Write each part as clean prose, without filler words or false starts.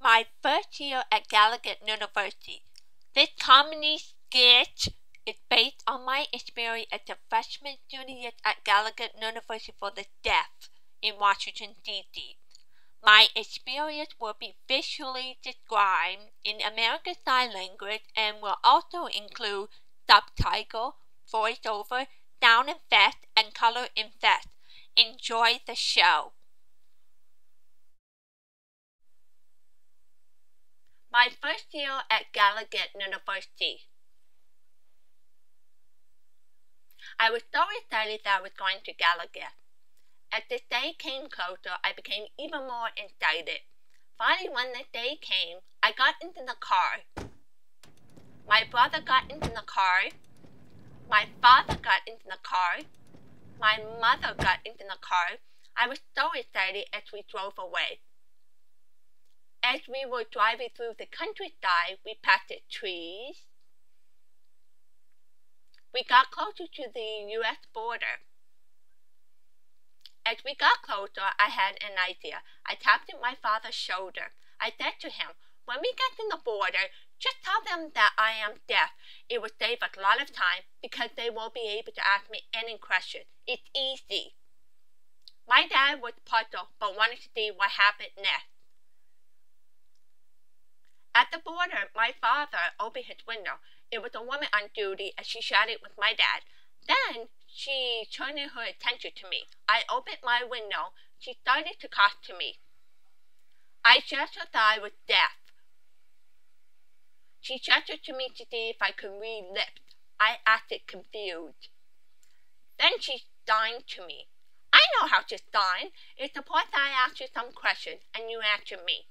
my first year at Gallaudet University. This comedy skit is based on my experience as a freshman student at Gallaudet University for the Deaf in Washington, D.C. My experience will be visually described in American Sign Language and will also include subtitle, voiceover, sound effects, and color effects. Enjoy the show. My first year at Gallaudet University. I was so excited that I was going to Gallaudet. As the day came closer, I became even more excited. Finally, when the day came, I got into the car. My brother got into the car. My father got into the car. My mother got into the car. I was so excited as we drove away. As we were driving through the countryside, we passed trees. We got closer to the U.S. border. As we got closer, I had an idea. I tapped my father's shoulder. I said to him, "When we get to the border, just tell them that I am deaf. It will save us a lot of time because they won't be able to ask me any questions. It's easy." My dad was puzzled but wanted to see what happened next. At the border, my father opened his window. It was a woman on duty as she chatted with my dad. Then she turned her attention to me. I opened my window. She started to talk to me. I gestured that I was deaf. She gestured to me to see if I could read lips. I acted confused. Then she signed to me. I know how to sign. It's the part that I asked you some questions and you answered me.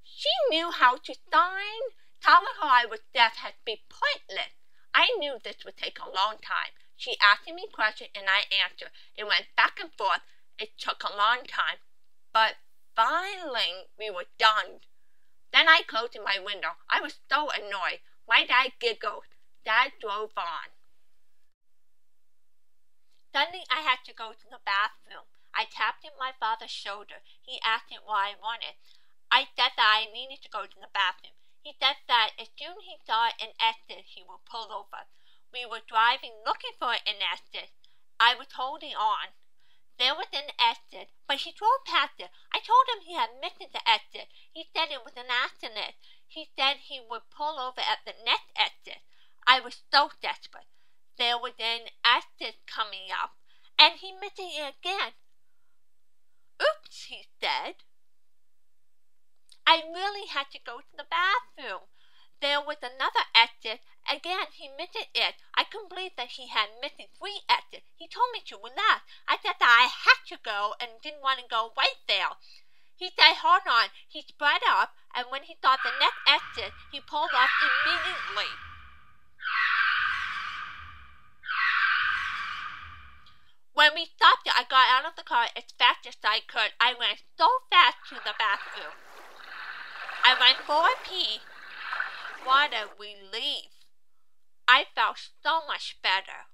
She knew how to sign. Telling her I was deaf had been pointless. I knew this would take a long time. She asked me questions and I answered. It went back and forth. It took a long time. But finally, we were done. Then I closed my window. I was so annoyed. My dad giggled. Dad drove on. Suddenly, I had to go to the bathroom. I tapped my father's shoulder. He asked me what I wanted. I said that I needed to go to the bathroom. He said that as soon as he saw an exit, he would pull over. We were driving looking for an exit. I was holding on. There was an exit, but he drove past it. I told him he had missed the exit. He said it was an accident. He said he would pull over at the next exit. I was so desperate. There was an exit coming up, and he missed it again. "Oops," he said. I really had to go to the bathroom. There was another exit. Again, he missed it. I couldn't believe that he had missed 3 exits. He told me to relax. I said that I had to go and didn't want to go right there. He said, "Hold on." He spread up, and when he saw the next exit, he pulled off immediately. When we stopped it, I got out of the car as fast as I could. I ran so fast to the bathroom. I went for a pee. What a relief. I felt so much better.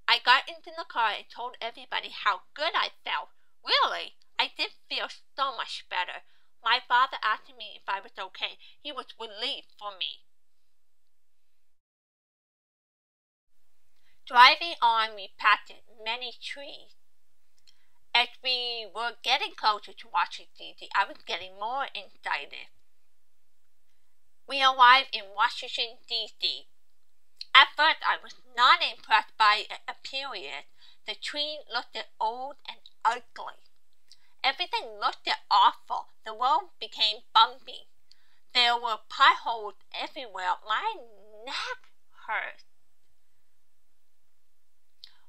I got into the car and told everybody how good I felt. Really, I did feel so much better. My father asked me if I was okay. He was relieved for me. Driving on, we passed many trees. As we were getting closer to Washington, D.C., I was getting more excited. We arrived in Washington, D.C. At first, I was not impressed by the appearance. The tree looked old and ugly. Everything looked awful. The road became bumpy. There were potholes everywhere. My neck hurt.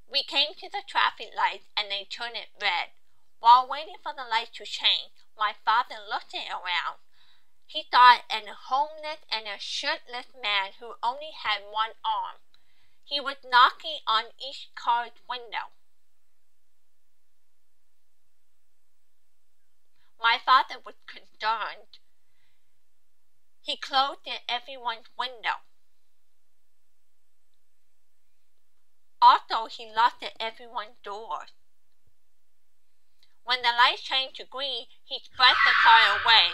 We came to the traffic lights and they turned it red. While waiting for the light to change, my father looked around. He saw a homeless and a shirtless man who only had one arm. He was knocking on each car's window. My father was concerned. He closed everyone's window. Also, he locked everyone's doors. When the lights changed to green, he sped the car away.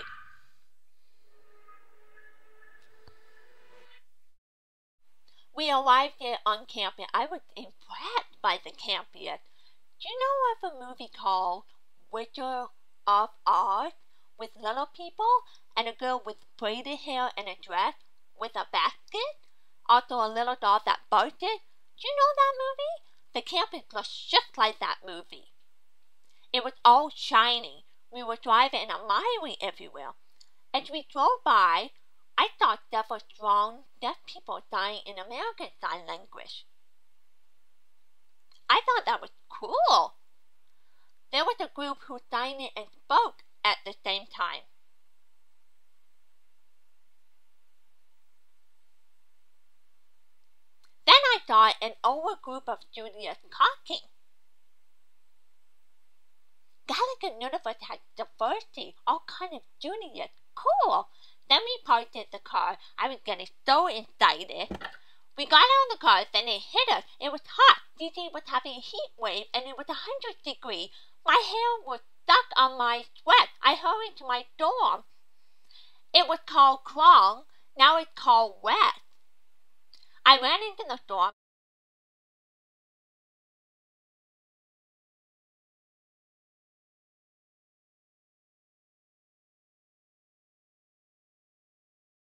We arrived there on campus. I was impressed by the campus. Do you know of a movie called Wizard of Oz with little people and a girl with braided hair and a dress with a basket? Also a little dog that barked. Do you know that movie? The campus looks just like that movie. It was all shiny. We were driving a highway everywhere. As we drove by, I thought there were strong deaf people dying in American Sign Language. I thought that was cool. There was a group who signed it and spoke at the same time. Then I saw an older group of students talking. Gallaudet University has diversity, all kinds of students. Cool. Then we parked the car. I was getting so excited. We got out of the car, then it hit us. It was hot. DC was having a heat wave, and it was 100 degrees. My hair was stuck on my sweat. I hurried to my dorm. It was called Krong. Now it's called West. I ran into the dorm.